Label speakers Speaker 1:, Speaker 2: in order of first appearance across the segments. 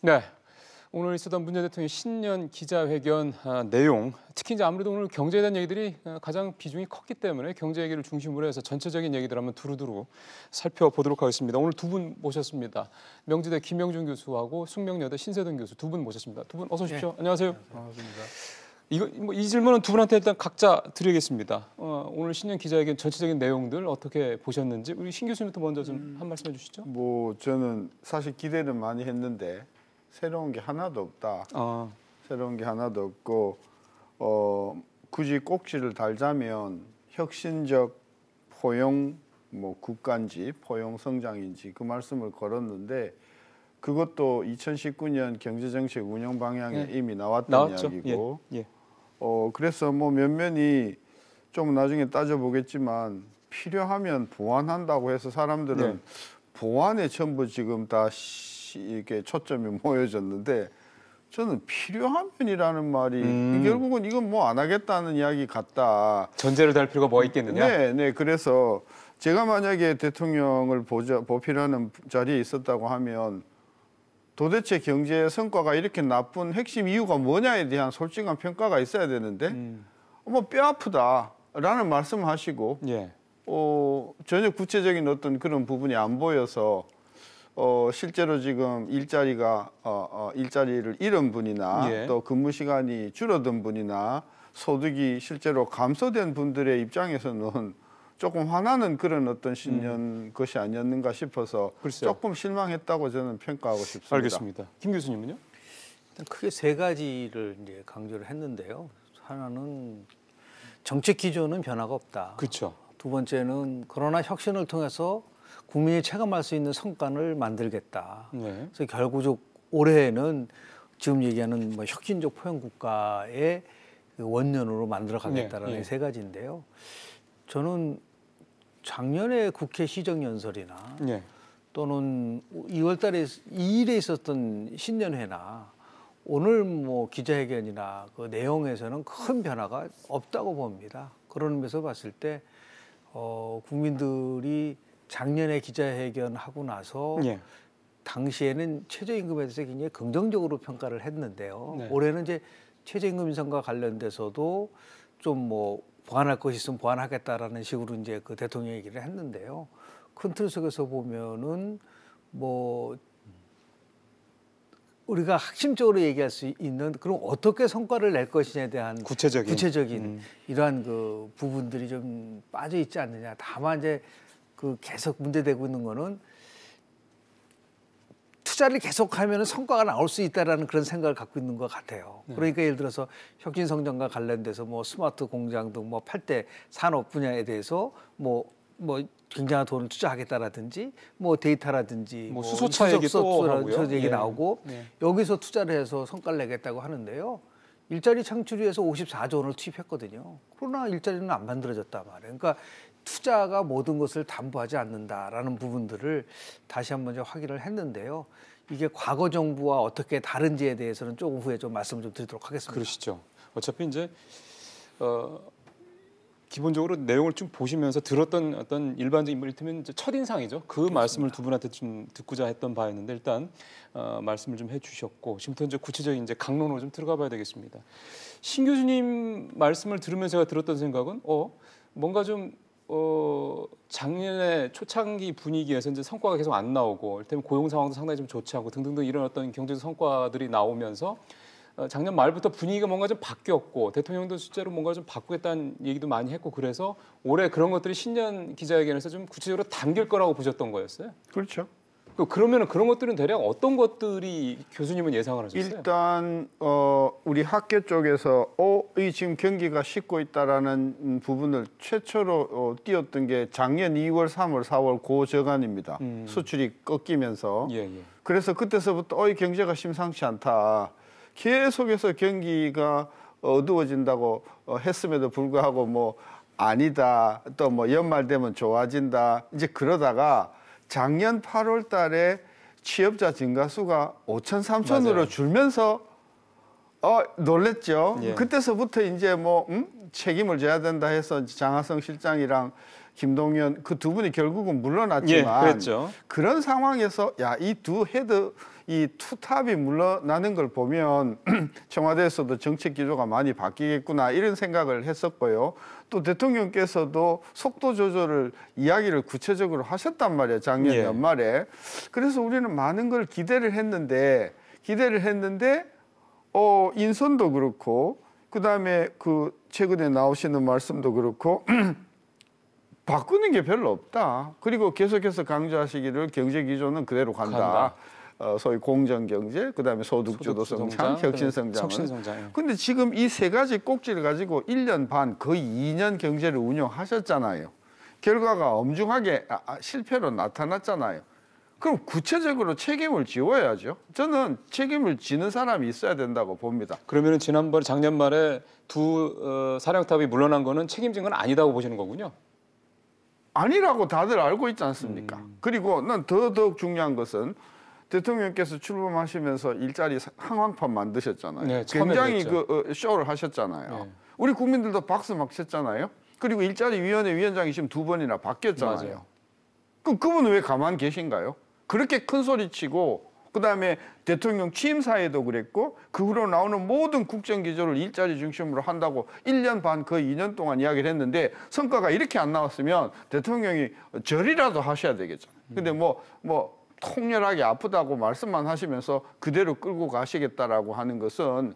Speaker 1: 네, 오늘 있었던 문재인 대통령 신년 기자회견 내용, 특히 이제 아무래도 오늘 경제에 대한 얘기들이 가장 비중이 컸기 때문에 경제 얘기를 중심으로 해서 전체적인 얘기들 한번 두루두루 살펴보도록 하겠습니다. 오늘 두 분 모셨습니다. 명지대 김영준 교수하고 숙명여대 신세동 교수 두 분 모셨습니다. 두 분 어서 오십시오. 네. 안녕하세요.
Speaker 2: 반갑습니다.
Speaker 1: 이 질문은 두 분한테 일단 각자 드리겠습니다. 오늘 신년 기자회견 전체적인 내용들 어떻게 보셨는지 우리 신 교수님부터 먼저 좀 한 말씀 해주시죠.
Speaker 2: 뭐 저는 사실 기대를 많이 했는데 새로운 게 하나도 없다. 새로운 게 하나도 없고 굳이 꼭지를 달자면 혁신적 포용 국가인지 포용 성장인지 그 말씀을 걸었는데 그것도 2019년 경제정책 운영 방향에 이미 나왔던 이야기고 그래서 뭐 면면이 좀 나중에 따져보겠지만 필요하면 보완한다고 해서 사람들은 보완에 전부 지금 다 이렇게 초점이 모여졌는데 저는 필요하면이라는 말이 결국은 이건 뭐 안 하겠다는 이야기 같다.
Speaker 1: 전제를 달 필요가 뭐가 있겠느냐?
Speaker 2: 네. 그래서 제가 만약에 대통령을 보필하는 자리에 있었다고 하면 도대체 경제 성과가 이렇게 나쁜 핵심 이유가 뭐냐에 대한 솔직한 평가가 있어야 되는데 뭐 뼈 아프다라는 말씀을 하시고 전혀 구체적인 어떤 그런 부분이 안 보여서 실제로 지금 일자리를 잃은 분이나 또 근무 시간이 줄어든 분이나 소득이 실제로 감소된 분들의 입장에서는 조금 화나는 그런 어떤 신년 것이 아니었는가 싶어서 글쎄요. 조금 실망했다고 저는 평가하고 싶습니다.
Speaker 1: 알겠습니다. 김 교수님은요?
Speaker 3: 크게 세 가지를 이제 강조를 했는데요. 하나는 정책 기조는 변화가 없다.
Speaker 1: 그렇죠.
Speaker 3: 두 번째는 코로나 혁신을 통해서 국민이 체감할 수 있는 성과를 만들겠다. 그래서 결국 올해는 지금 얘기하는 뭐 혁신적 포용 국가의 원년으로 만들어가겠다라는 세 가지인데요. 저는 작년에 국회 시정연설이나 또는 2월달에 2일에 있었던 신년회나 오늘 뭐 기자회견이나 그 내용에서는 큰 변화가 없다고 봅니다. 그런 의미에서 봤을 때 국민들이 작년에 기자회견 하고 나서 당시에는 최저임금에 대해서 굉장히 긍정적으로 평가를 했는데요. 올해는 이제 최저임금 인상과 관련돼서도 좀 뭐 보완할 것이 있으면 보완하겠다라는 식으로 이제 그 대통령 얘기를 했는데요. 큰 틀 속에서 보면은 뭐 우리가 핵심적으로 얘기할 수 있는 그럼 어떻게 성과를 낼 것이냐에 대한 구체적인 이러한 그 부분들이 좀 빠져 있지 않느냐. 다만 이제 그 계속 문제되고 있는 거는 투자를 계속하면 성과가 나올 수 있다라는 그런 생각을 갖고 있는 것 같아요. 그러니까 예를 들어서 혁신 성장과 관련돼서 뭐 스마트 공장 등 뭐 8대 산업 분야에 대해서 뭐 굉장한 돈을 투자하겠다라든지 뭐 데이터라든지
Speaker 1: 뭐 수소차 얘기 또 하고요.
Speaker 3: 얘기 나오고 여기서 투자를 해서 성과를 내겠다고 하는데요. 일자리 창출 위해서 54조 원을 투입했거든요. 그러나 일자리는 안 만들어졌단 말이에요. 그러니까 투자가 모든 것을 담보하지 않는다라는 부분들을 다시 한번 확인을 했는데요. 이게 과거 정부와 어떻게 다른지에 대해서는 조금 후에 좀 말씀을 좀 드리도록 하겠습니다.
Speaker 1: 그러시죠. 어차피 이제 기본적으로 내용을 좀 보시면서 들었던 어떤 일반적인 이를테면 이제 첫인상이죠. 그 그렇습니다. 말씀을 두 분한테 좀 듣고자 했던 바였는데 일단 말씀을 좀 해주셨고 지금부터 이제 구체적인 이제 강론으로 좀 들어가 봐야 되겠습니다. 신 교수님 말씀을 들으면서 제가 들었던 생각은 뭔가 좀 작년에 초창기 분위기에서 이제 성과가 계속 안 나오고, 이를테면 고용 상황도 상당히 좀 좋지 않고 등등등 이런 어떤 경제적 성과들이 나오면서 작년 말부터 분위기가 뭔가 좀 바뀌었고 대통령도 실제로 뭔가 좀 바꾸겠다는 얘기도 많이 했고 그래서 올해 그런 것들이 신년 기자회견에서 좀 구체적으로 담길 거라고 보셨던 거였어요?
Speaker 2: 그렇죠.
Speaker 1: 그러면 그런 것들은 대략 어떤 것들이 교수님은 예상을 하셨어요?
Speaker 2: 일단 우리 학계 쪽에서 이 지금 경기가 식고 있다라는 부분을 최초로 띄웠던 게 작년 2월, 3월, 4월 고저간입니다. 수출이 꺾이면서. 그래서 그때서부터 이 경제가 심상치 않다. 계속해서 경기가 어두워진다고 했음에도 불구하고 뭐 아니다. 또 뭐 연말 되면 좋아진다. 이제 그러다가 작년 8월 달에 취업자 증가수가 5천, 3천으로 줄면서 놀랬죠. 그때서부터 이제 뭐 책임을 져야 된다 해서 장하성 실장이랑 김동연 그 두 분이 결국은 물러났지만 그런 상황에서 이 두 헤드 이 투탑이 물러나는 걸 보면 청와대에서도 정책 기조가 많이 바뀌겠구나 이런 생각을 했었고요. 또 대통령께서도 속도 조절을 이야기를 구체적으로 하셨단 말이에요. 작년
Speaker 1: 예.
Speaker 2: 연말에. 그래서 우리는 많은 걸 기대를 했는데 인선도 그렇고 그다음에 그 최근에 나오시는 말씀도 그렇고 바꾸는 게 별로 없다. 그리고 계속해서 강조하시기를 경제 기조는 그대로 간다. 소위 공정경제, 그다음에 소득주도 성장, 혁신성장은. 근데 지금 이 세 가지 꼭지를 가지고 1년 반, 거의 2년 경제를 운영하셨잖아요. 결과가 엄중하게 실패로 나타났잖아요. 그럼 구체적으로 책임을 지워야죠. 저는 책임을 지는 사람이 있어야 된다고 봅니다.
Speaker 1: 그러면 작년 말에 두 사령탑이 물러난 거는 책임진 건 아니다고 보시는 거군요.
Speaker 2: 아니라고 다들 알고 있지 않습니까? 그리고 난 더더욱 중요한 것은 대통령께서 출범하시면서 일자리 항황판 만드셨잖아요.
Speaker 1: 네,
Speaker 2: 굉장히 그 쇼를 하셨잖아요. 네. 우리 국민들도 박수 막 쳤잖아요. 그리고 일자리위원회 위원장이 지금 2번이나 바뀌었잖아요.
Speaker 1: 맞아요.
Speaker 2: 그럼 그분은 왜 가만 계신가요? 그렇게 큰 소리 치고 그다음에 대통령 취임사에도 그랬고 그 후로 나오는 모든 국정기조를 일자리 중심으로 한다고 1년 반 거의 2년 동안 이야기를 했는데 성과가 이렇게 안 나왔으면 대통령이 절이라도 하셔야 되겠죠. 근데 뭐 통렬하게 아프다고 말씀만 하시면서 그대로 끌고 가시겠다라고 하는 것은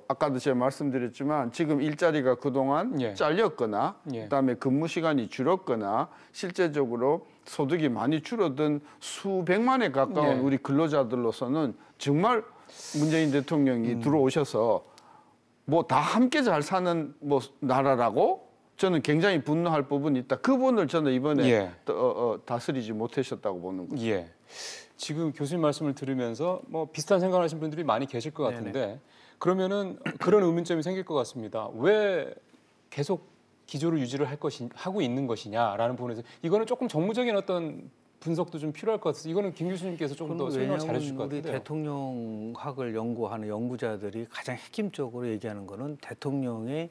Speaker 2: 아까도 제가 말씀드렸지만 지금 일자리가 그동안 잘렸거나 그다음에 근무 시간이 줄었거나 실제적으로 소득이 많이 줄어든 수백만에 가까운 우리 근로자들로서는 정말 문재인 대통령이 들어오셔서 뭐 다 함께 잘 사는 뭐 나라라고 저는 굉장히 분노할 부분이 있다. 그분을 저는 이번에 다스리지 못하셨다고 보는 거죠.
Speaker 1: 예. 지금 교수님 말씀을 들으면서 뭐 비슷한 생각을 하시는 분들이 많이 계실 것 같은데 네네. 그러면은 그런 의문점이 생길 것 같습니다. 왜 계속 기조를 유지를 하고 있는 것이냐라는 부분에서 이거는 조금 정무적인 어떤 분석도 좀 필요할 것 같아서 이거는 김 교수님께서 조금 더 설명을 잘해 주실 것 같은데요.
Speaker 3: 우리 대통령학을 연구하는 연구자들이 가장 핵심적으로 얘기하는 거는 대통령의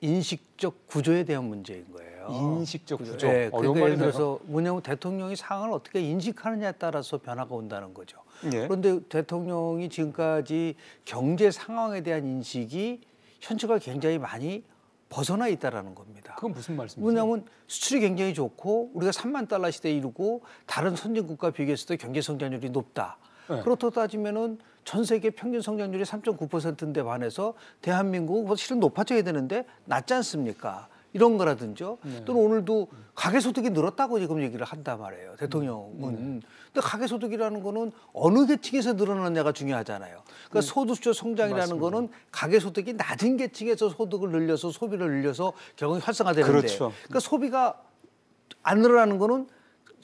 Speaker 3: 인식적 구조에 대한 문제인 거예요.
Speaker 1: 인식적 구조.
Speaker 3: 네, 그러니까 예를 들어서 뭐냐면 대통령이 상황을 어떻게 인식하느냐에 따라서 변화가 온다는 거죠. 예. 그런데 대통령이 지금까지 경제 상황에 대한 인식이 현재가 굉장히 많이 벗어나 있다라는 겁니다.
Speaker 1: 그건 무슨 말씀이세요?
Speaker 3: 왜냐하면 수출이 굉장히 좋고 우리가 3만 달러 시대에 이르고 다른 선진국과 비교했을 때 경제 성장률이 높다. 네. 그렇다고 따지면은 전 세계 평균 성장률이 3.9%인데 반해서 대한민국은 실은 높아져야 되는데 낮지 않습니까? 이런 거라든지요. 또는 오늘도 가계소득이 늘었다고 지금 얘기를 한단 말이에요. 대통령은. 근데 가계소득이라는 거는 어느 계층에서 늘어났냐가 중요하잖아요. 그러니까 소득주도 성장이라는 맞습니다. 거는 가계소득이 낮은 계층에서 소득을 늘려서 소비를 늘려서 결국 활성화되는데
Speaker 1: 그렇죠.
Speaker 3: 그러니까 소비가 안 늘어나는 거는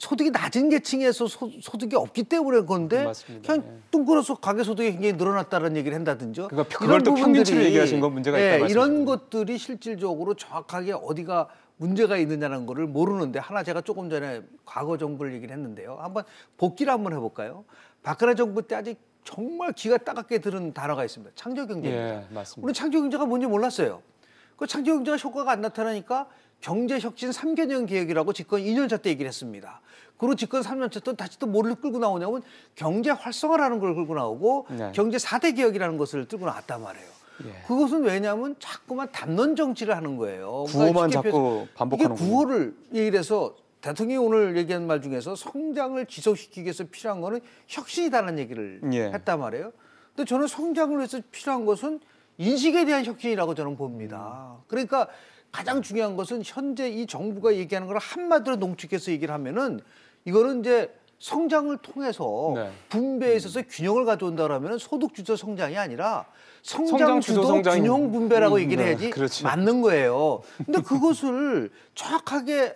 Speaker 3: 소득이 낮은 계층에서 소득이 없기 때문에 그런데
Speaker 1: 맞습니다.
Speaker 3: 그냥 뚱그러서 가계소득이 굉장히 늘어났다는 얘기를 한다든지
Speaker 1: 그러니까 그걸 또 평균치로 얘기하신 건 문제가 있다 말씀이죠.
Speaker 3: 이런 것들이 실질적으로 정확하게 어디가 문제가 있느냐는 거를 모르는데 하나 제가 조금 전에 과거 정부를 얘기를 했는데요. 한번 복기를 한번 해볼까요? 박근혜 정부 때 아직 정말 기가 따갑게 들은 단어가 있습니다. 창조경제입니다.
Speaker 1: 예, 맞습니다.
Speaker 3: 우리 창조경제가 뭔지 몰랐어요. 그 창조경제가 효과가 안 나타나니까 경제혁신 3개년 계획이라고 집권 2년차 때 얘기를 했습니다. 그리고 집권 3년차 때 다시 또 뭐를 끌고 나오냐면 경제 활성화라는 걸 끌고 나오고 경제 4대 개혁이라는 것을 끌고 나왔단 말이에요. 예. 그것은 왜냐하면 자꾸만 담론 정치를 하는 거예요.
Speaker 1: 구호만 자꾸 반복하는
Speaker 3: 거예요. 이게 구호를 얘기를 해서 대통령이 오늘 얘기한 말 중에서 성장을 지속시키기 위해서 필요한 거는 혁신이다라는 얘기를 했단 말이에요. 근데 저는 성장을 위해서 필요한 것은 인식에 대한 혁신이라고 저는 봅니다. 그러니까 가장 중요한 것은 현재 이 정부가 얘기하는 걸 한마디로 농축해서 얘기를 하면은 이거는 이제 성장을 통해서 분배에 있어서 균형을 가져온다라면 소득 주도 성장이 아니라 성장 주도 균형 분배라고 얘기를 해야지
Speaker 1: 그렇죠.
Speaker 3: 맞는 거예요. 근데 그것을 정확하게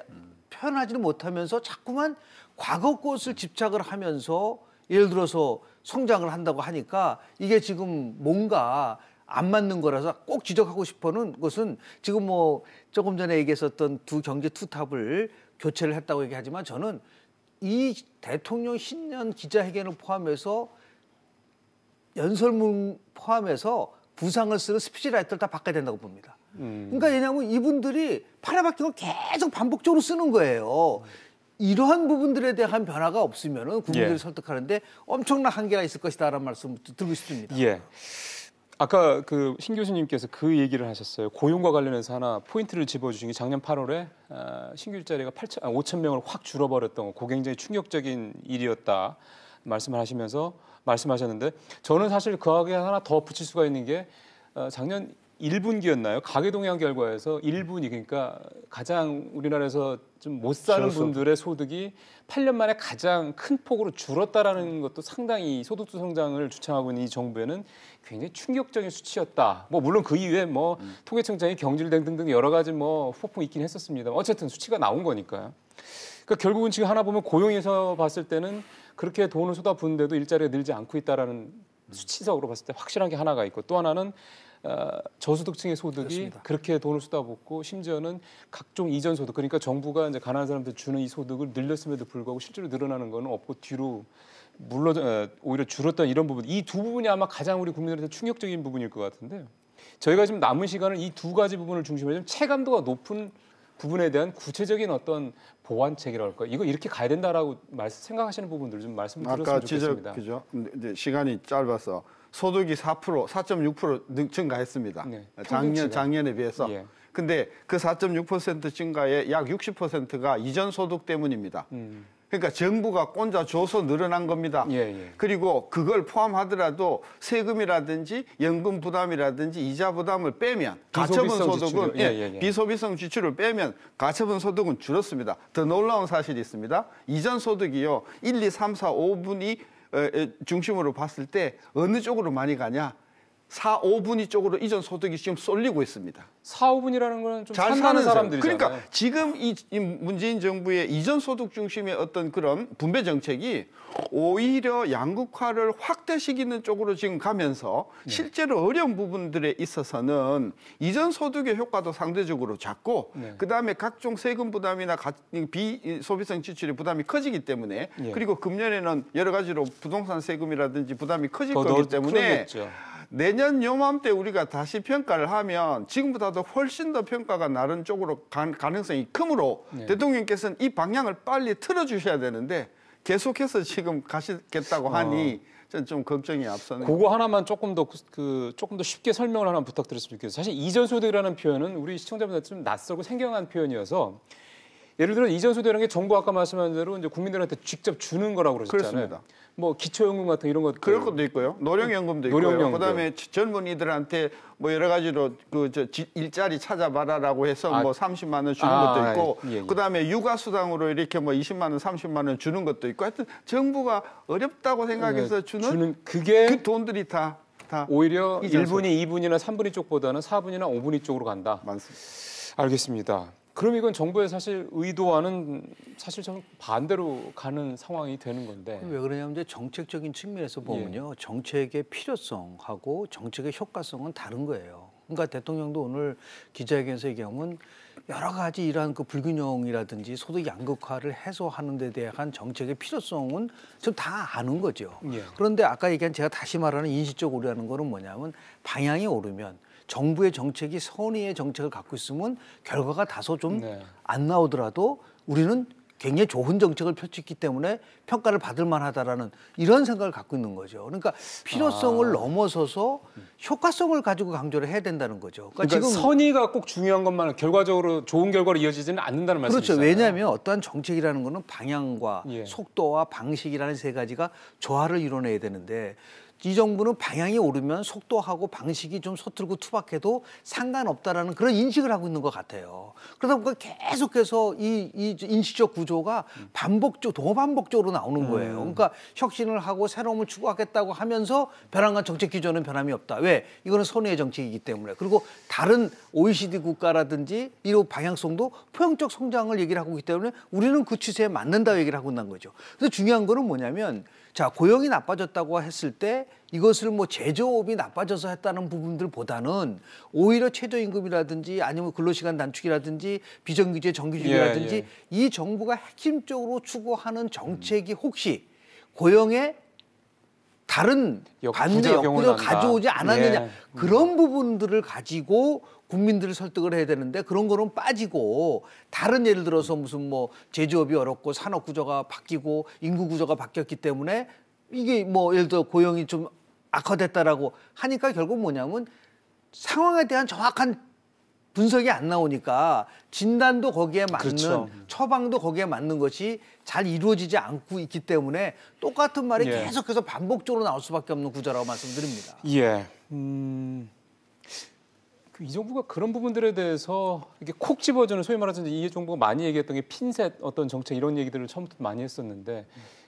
Speaker 3: 표현하지는 못하면서 자꾸만 과거 것을 집착을 하면서 예를 들어서 성장을 한다고 하니까 이게 지금 뭔가 안 맞는 거라서 꼭 지적하고 싶어는 것은 지금 뭐 조금 전에 얘기했었던 두 경제 투탑을 교체를 했다고 얘기하지만 저는 이 대통령 신년 기자회견을 포함해서 연설문 포함해서 부상을 쓰는 스피치라이터를 다 바꿔야 된다고 봅니다. 그러니까 왜냐하면 이분들이 팔에 박힌 걸 계속 반복적으로 쓰는 거예요. 이러한 부분들에 대한 변화가 없으면은 국민들을
Speaker 1: 예.
Speaker 3: 설득하는데 엄청난 한계가 있을 것이다라는 말씀 드리고 싶습니다.
Speaker 1: 예. 아까 그 신 교수님께서 그 얘기를 하셨어요. 고용과 관련해서 하나 포인트를 짚어주신 게 작년 8월에 신규 일자리가 5천 명을 확 줄어버렸던 거, 그거 굉장히 충격적인 일이었다 말씀을 하시면서 말씀하셨는데, 저는 사실 거기에 하나 더 붙일 수가 있는 게 작년 1분기였나요? 가계동향 결과에서 1분위, 그러니까 가장 우리나라에서 좀 못 사는 분들의 소득이 8년 만에 가장 큰 폭으로 줄었다라는 것도 상당히 소득주 성장을 주창하고 있는 이 정부에는 굉장히 충격적인 수치였다. 뭐 물론 그 이후에 뭐 통계청장이 경질된 등등 여러 가지 뭐 후폭풍이 있긴 했었습니다. 어쨌든 수치가 나온 거니까요. 그러니까 결국은 지금 하나 보면 고용에서 봤을 때는 그렇게 돈을 쏟아붓는데도 일자리가 늘지 않고 있다라는 수치적으로 봤을 때 확실한 게 하나가 있고, 또 하나는 저소득층의 소득이
Speaker 3: 그렇습니다.
Speaker 1: 그렇게 돈을 쏟아붓고 심지어는 각종 이전 소득, 그러니까 정부가 이제 가난한 사람들 주는 이 소득을 늘렸음에도 불구하고 실제로 늘어나는 거는 없고 뒤로 오히려 줄었던 이런 부분, 이 두 부분이 아마 가장 우리 국민들한테 충격적인 부분일 것 같은데요. 저희가 지금 남은 시간을 이 두 가지 부분을 중심으로 좀 체감도가 높은 부분에 대한 구체적인 어떤 보완책이랄까, 이거 이렇게 가야 된다라고 생각하시는 부분들 좀 말씀 드렸으면 좋겠습니다.
Speaker 2: 그죠? 근데 시간이 짧아서 소득이 4.6% 증가했습니다.
Speaker 1: 네,
Speaker 2: 작년에 비해서.
Speaker 1: 예.
Speaker 2: 근데 그 4.6% 증가의 약 60%가 이전 소득 때문입니다. 그러니까 정부가 꼰자 줘서 늘어난 겁니다.
Speaker 1: 예.
Speaker 2: 그리고 그걸 포함하더라도 세금이라든지 연금 부담이라든지 이자 부담을 빼면 가처분 소득은 비소비성 지출을 빼면 가처분 소득은 줄었습니다. 더 놀라운 사실이 있습니다. 이전 소득이요. 1, 2, 3, 4, 5분이 중심으로 봤을 때 어느 쪽으로 많이 가냐? 4, 5분위 쪽으로 이전 소득이 지금 쏠리고 있습니다.
Speaker 1: 4, 5분이라는 거는 좀
Speaker 2: 잘
Speaker 1: 사는 사람들이잖아요.
Speaker 2: 그러니까 지금 이 문재인 정부의 이전 소득 중심의 어떤 그런 분배 정책이 오히려 양극화를 확대시키는 쪽으로 지금 가면서 실제로 어려운 부분들에 있어서는 이전 소득의 효과도 상대적으로 작고 그다음에 각종 세금 부담이나 비소비성 지출의 부담이 커지기 때문에 그리고 금년에는 여러 가지로 부동산 세금이라든지 부담이 커질 거기 때문에 내년 요맘때 우리가 다시 평가를 하면 지금보다도 훨씬 더 평가가 나른 쪽으로 가능성이 크므로 대통령께서는 이 방향을 빨리 틀어주셔야 되는데 계속해서 지금 가시겠다고 하니 저는 좀 걱정이 앞서는.
Speaker 1: 그거 하나만 조금 더 쉽게 설명을 하나 부탁드렸으면 좋겠어요. 사실 이전 소득이라는 표현은 우리 시청자분들한테 좀 낯설고 생경한 표현이어서, 예를 들어 이전 소득이라는 게 정부 아까 말씀하신 대로 이제 국민들한테 직접 주는 거라고 그러셨잖아요.
Speaker 2: 그렇습니다.
Speaker 1: 뭐 기초연금 같은 이런 것,
Speaker 2: 그럴 것도 있고요. 노령연금도 있고요. 그다음에 젊은이들한테 뭐 여러 가지로 일자리 찾아봐라라고 해서 뭐 30만 원 주는 것도 있고, 그다음에 육아수당으로 이렇게 뭐 20만 원, 30만 원 주는 것도 있고, 하여튼 정부가 어렵다고 생각해서 주는
Speaker 1: 그게
Speaker 2: 그 돈들이 다
Speaker 1: 오히려 1분위, 2분위나 3분위 쪽보다는 4분위나 5분위 쪽으로 간다.
Speaker 2: 맞습니다.
Speaker 1: 알겠습니다. 그럼 이건 정부의 사실 의도와는 사실 좀 반대로 가는 상황이 되는 건데.
Speaker 3: 왜 그러냐면 이제 정책적인 측면에서 보면요. 정책의 필요성하고 정책의 효과성은 다른 거예요. 그러니까 대통령도 오늘 기자회견에서 얘기하면 여러 가지 이러한 그 불균형이라든지 소득 양극화를 해소하는 데 대한 정책의 필요성은 좀 다 아는 거죠. 그런데 아까 얘기한 제가 다시 말하는 인식적 오류라는 거는 뭐냐면 방향이 오르면 정부의 정책이 선의의 정책을 갖고 있으면 결과가 다소 좀 안 나오더라도 우리는 굉장히 좋은 정책을 펼쳤기 때문에 평가를 받을 만하다라는 이런 생각을 갖고 있는 거죠. 그러니까 필요성을 넘어서서 효과성을 가지고 강조를 해야 된다는 거죠.
Speaker 1: 그러니까 지금 선의가 꼭 중요한 것만 결과적으로 좋은 결과로 이어지지는 않는다는 말씀이시죠.
Speaker 3: 그렇죠. 왜냐하면 어떠한 정책이라는 거는 방향과 속도와 방식이라는 세 가지가 조화를 이뤄내야 되는데, 이 정부는 방향이 오르면 속도하고 방식이 좀 서툴고 투박해도 상관없다라는 그런 인식을 하고 있는 것 같아요. 그러다 보니까 계속해서 이 인식적 구조가 동반복적으로 나오는 거예요. 그러니까 혁신을 하고 새로움을 추구하겠다고 하면서 변화한 정책 기조는 변함이 없다. 왜? 이거는 선의의 정책이기 때문에. 그리고 다른 OECD 국가라든지 이런 방향성도 포용적 성장을 얘기를 하고 있기 때문에 우리는 그 추세에 맞는다 얘기를 하고 있는 거죠. 그래서 중요한 거는 뭐냐면, 자, 고용이 나빠졌다고 했을 때 이것을 뭐 제조업이 나빠져서 했다는 부분들보다는 오히려 최저임금이라든지 아니면 근로시간 단축이라든지 비정규직 정규직이라든지 이 정부가 핵심적으로 추구하는 정책이 혹시 고용에 다른 반대 역부족을 가져오지 않았느냐. 그런 부분들을 가지고 국민들을 설득을 해야 되는데 그런 거는 빠지고 다른 예를 들어서 무슨 뭐 제조업이 어렵고 산업 구조가 바뀌고 인구 구조가 바뀌었기 때문에 이게 뭐 예를 들어 고용이 좀 악화됐다라고 하니까 결국 뭐냐면 상황에 대한 정확한 분석이 안 나오니까 진단도 거기에 맞는 그렇죠. 처방도 거기에 맞는 것이 잘 이루어지지 않고 있기 때문에 똑같은 말이 계속해서 반복적으로 나올 수밖에 없는 구조라고 말씀드립니다.
Speaker 1: 예. 이 정부가 그런 부분들에 대해서 이렇게 콕 집어주는 소위 말해서 이 정부가 많이 얘기했던 게 핀셋 어떤 정책 이런 얘기들을 처음부터 많이 했었는데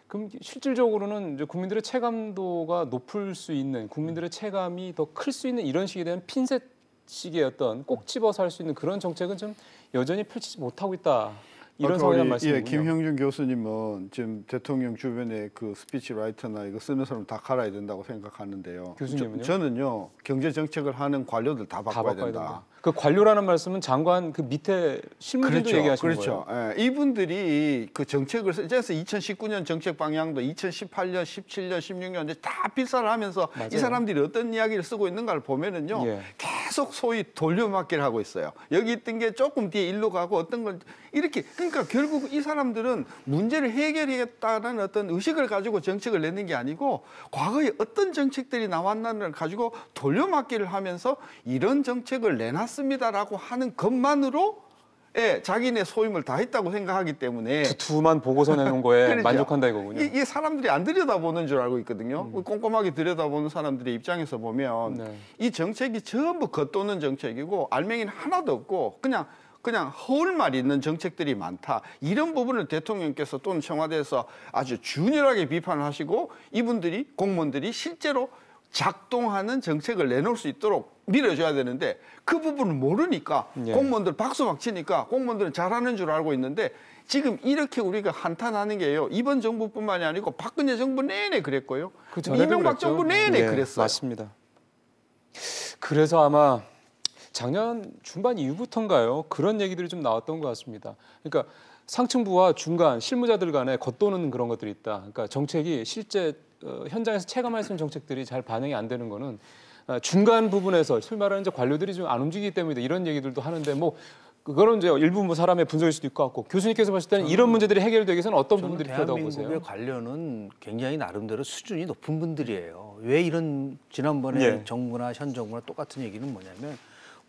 Speaker 1: 그럼 실질적으로는 이제 국민들의 체감도가 높을 수 있는 국민들의 체감이 더 클 수 있는 이런 식에 대한 핀셋 식의 어떤 꼭 집어서 할 수 있는 그런 정책은 좀 여전히 펼치지 못하고 있다. 이런 상황이란 말씀이군요.
Speaker 2: 예, 김형준 교수님은 지금 대통령 주변에 그 스피치라이터나 이거 쓰는 사람 다 갈아야 된다고 생각하는데요.
Speaker 1: 교수님은요?
Speaker 2: 저는요 경제 정책을 하는 관료들 다 바꿔야 된다.
Speaker 1: 그 관료라는 말씀은 장관 그 밑에 실무진도
Speaker 2: 그렇죠,
Speaker 1: 얘기하시는
Speaker 2: 그렇죠.
Speaker 1: 거예요.
Speaker 2: 예, 이분들이 그 정책을 그래서 2019년 정책 방향도 2018년, 17년, 16년 이제 다 필사를 하면서 맞아요. 이 사람들이 어떤 이야기를 쓰고 있는가를 보면은요 계속 소위 돌려막기를 하고 있어요. 여기 있던 게 조금 뒤에 일로 가고 어떤 걸 이렇게 그러니까 결국 이 사람들은 문제를 해결하겠다는 어떤 의식을 가지고 정책을 내는 게 아니고 과거에 어떤 정책들이 나왔나를 가지고 돌려막기를 하면서 이런 정책을 내놨습니다라고 하는 것만으로 자기네 소임을 다 했다고 생각하기 때문에
Speaker 1: 두만 보고서 내놓은 거에 그렇죠. 만족한다 이거군요.
Speaker 2: 이 사람들이 안 들여다보는 줄 알고 있거든요. 꼼꼼하게 들여다보는 사람들의 입장에서 보면 이 정책이 전부 겉도는 정책이고 알맹이는 하나도 없고 그냥 허울말 있는 정책들이 많다. 이런 부분을 대통령께서 또는 청와대에서 아주 준열하게 비판을 하시고 이분들이 공무원들이 실제로 작동하는 정책을 내놓을 수 있도록 밀어줘야 되는데 그 부분을 모르니까 공무원들 박수 막 치니까 공무원들은 잘하는 줄 알고 있는데 지금 이렇게 우리가 한탄하는 게요. 이번 정부뿐만이 아니고 박근혜 정부 내내 그랬고요. 이명박 정부 내내 그랬어요.
Speaker 1: 맞습니다. 그래서 아마 작년 중반 이후부터인가요? 그런 얘기들이 좀 나왔던 것 같습니다. 그러니까 상층부와 중간 실무자들 간에 겉도는 그런 것들이 있다. 그러니까 정책이 실제 현장에서 체감할 수 있는 정책들이 잘 반영이 안 되는 거는 중간 부분에서 소위 말하는 이제 관료들이 좀 안 움직이기 때문이다. 이런 얘기들도 하는데 뭐 그거는 이제 일부 뭐 사람의 분석일 수도 있고 같고 교수님께서 봤을 때는 이런 문제들이 해결되기 위해서는 어떤 부분들이 필요하다고 보세요?
Speaker 3: 대한민국의 관료는 굉장히 나름대로 수준이 높은 분들이에요. 왜 이런 지난번에 정부나 현 정부나 똑같은 얘기는 뭐냐면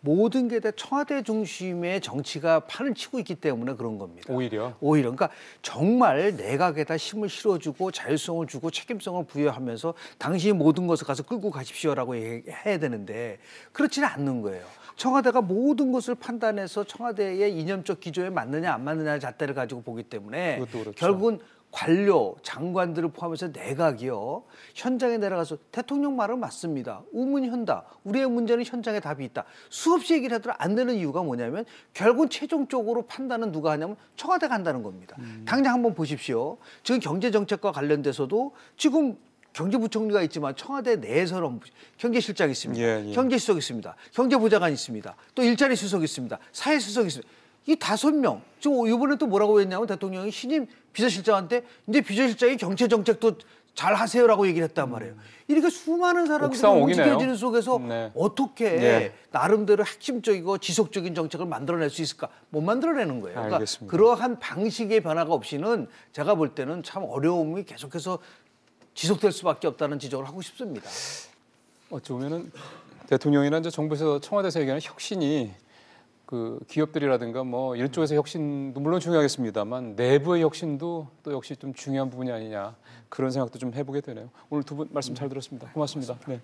Speaker 3: 모든 게 다 청와대 중심의 정치가 판을 치고 있기 때문에 그런 겁니다.
Speaker 1: 오히려.
Speaker 3: 그러니까 정말 내각에다 힘을 실어주고 자율성을 주고 책임성을 부여하면서 당신이 모든 것을 가서 끌고 가십시오라고 해야 되는데 그렇지는 않는 거예요. 청와대가 모든 것을 판단해서 청와대의 이념적 기조에 맞느냐 안 맞느냐의 잣대를 가지고 보기 때문에
Speaker 1: 그렇죠.
Speaker 3: 결국은 관료, 장관들을 포함해서 내각이요. 현장에 내려가서 대통령 말은 맞습니다. 우문현다. 우리의 문제는 현장에 답이 있다. 수없이 얘기를 하더라도 안 되는 이유가 뭐냐면 결국 최종적으로 판단은 누가 하냐면 청와대가 한다는 겁니다. 당장 한번 보십시오. 지금 경제정책과 관련돼서도 지금 경제부총리가 있지만 청와대 내에서는 경제실장이 있습니다. 경제수석이 있습니다. 경제보좌관이 있습니다. 또 일자리 수석이 있습니다. 사회수석이 있습니다. 이 5명. 지금 이번에 또 뭐라고 했냐면 대통령이 신임 비서실장한테 이제 비서실장이 경제정책도 잘 하세요라고 얘기를 했단 말이에요. 이렇게 수많은 사람들이 움직여지는 속에서 어떻게 나름대로 핵심적이고 지속적인 정책을 만들어낼 수 있을까? 못 만들어내는 거예요. 그러니까 그러한 방식의 변화가 없이는 제가 볼 때는 참 어려움이 계속해서 지속될 수밖에 없다는 지적을 하고 싶습니다.
Speaker 1: 어찌 보면은 대통령이나 이제 정부에서 청와대에서 얘기하는 혁신이 그 기업들이라든가 뭐 일쪽에서 혁신도 물론 중요하겠습니다만 내부의 혁신도 또 역시 좀 중요한 부분이 아니냐 그런 생각도 좀 해보게 되네요. 오늘 두 분 말씀 잘 들었습니다. 고맙습니다. 네.